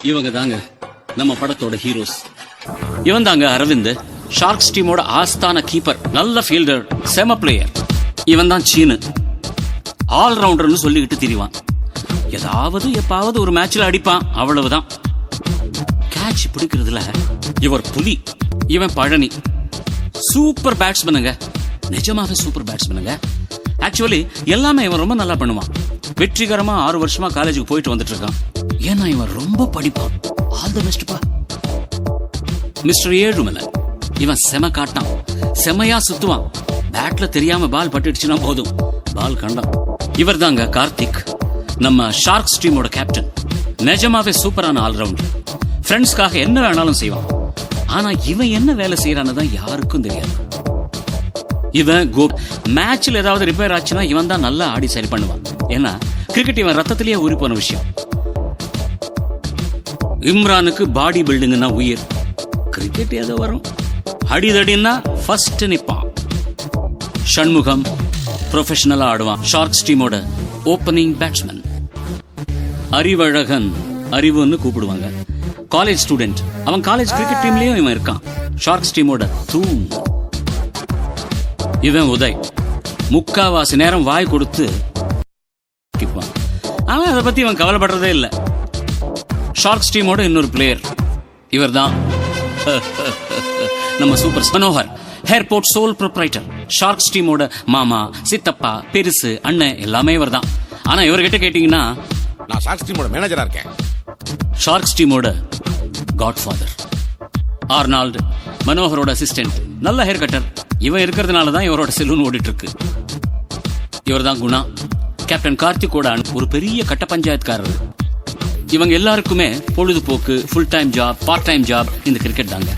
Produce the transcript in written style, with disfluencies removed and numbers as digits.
இவங்க தாங்க நம்ம படத்தோட ஹீரோஸ். இவன் தாங்க அரவிந்த், ஷார்க்ஸ் டீமோட ஆஸ்தான கீப்பர், நல்ல ஃபீல்டர், செம பிளேயர். இவன் தான் சீனு, ஆல் ரவுண்டர்னு சொல்லிக்கிட்டு திரிவான். ஏதாவது எப்பாவது ஒரு மேட்ச்ல அடிப்பான், அவ்வளவுதான். கேட்ச் பிடிக்கிறதுல இவர் புலி. இவன் பழனி, சூப்பர் பேட்ஸ்மேனுங்க, நிஜமாவே சூப்பர் பேட்ஸ்மேனுங்க. ஆக்சுவலி எல்லாமே இவன் ரொம்ப நல்லா பண்ணுவான். வெற்றிகரமா 6 வருஷமா காலேஜுக்கு போயிட்டு வந்துட்டு இருக்கான். ஏன்னா இவன் ரொம்ப படிப்பான். ஆல் தி பெஸ்ட் பா. மிஸ்டர் ஏழுமலை, இவன் செம காட்டான், செமையா சுத்துவான். பேட்ல தெரியாம பால் பட்டுடுச்சுன்னா போதும், பால் கண்டான். இவர் தாங்க கார்த்திக், நம்ம ஷார்க்ஸ் டீமோட கேப்டன். நிஜமாவே சூப்பரான ஆல்ரவுண்டர். ஃப்ரெண்ட்ஸ்க்காக என்ன வேணாலும் செய்வான். ஆனா இவன் என்ன வேலை செய்யறான்னு தான் யாருக்கும் தெரியாது. இவன் மேட்ச்ல ஏதாவது ரிப்பேர் ஆச்சுன்னா இவன் தான் நல்லா ஆடி சரி பண்ணுவான். ஏன்னா கிரிக்கெட் இவன் ரத்தத்திலேயே ஊறி போன விஷயம். இம்ரானுக்கு பாடி பில்டிங்னா உயிர். கிரிக்கெட் ஏதோ வரும், அடிதடின்னா ஃபர்ஸ்ட் நிப்பான். ஷண்முகம் ப்ரொஃபஷனலா ஆடுவான், ஷார்க்ஸ் டீமோட ஓப்பனிங் பேட்ஸ்மேன். அறிவழகன், அறிவுன்னு கூப்பிடுவாங்க, காலேஜ் ஸ்டூடெண்ட். அவன் காலேஜ் கிரிக்கெட் டீம்லயும் இவன் இருக்கான், ஷார்க்ஸ் டீமோட தூண். இவன் உதய், முக்காவாசி நேரம் வாய் கொடுத்து அவன் அதை பத்தி இவன் கவலைப்படுறதே இல்லை. ஷார்க்ஸ் டீமோட இன்னொரு பிளேயர் இவர் தான் நம்ம super Manohar, airport soul proprietor. Sharks டீமோட மாமா, சித்தப்பா, பெருசு, அண்ணன் எல்லாமே இவர் தான். ஆனா இவர்கிட்ட கேட்டீங்கன்னா நான் ஷார்க்ஸ் டீமோட மேனேஜரா இருக்கேன். ஷார்க்ஸ் டீமோட காட்ஃபாதர். ஆர்னால்டு, மனோகரோட அசிஸ்டன்ட், நல்ல ஹேர் கட்டர். இவன் இருக்கிறதுனால தான் இவரோட செலூன் ஓடிட்டு இருக்கு. இவர் தான் குணா, கேப்டன் கார்த்திகோட ஒரு பெரிய கட்ட பஞ்சாயத்துக்காரர். இவங்க எல்லாருக்குமே பொழுதுபோக்கு, full time job, part time job இந்த கிரிக்கெட் தாங்க.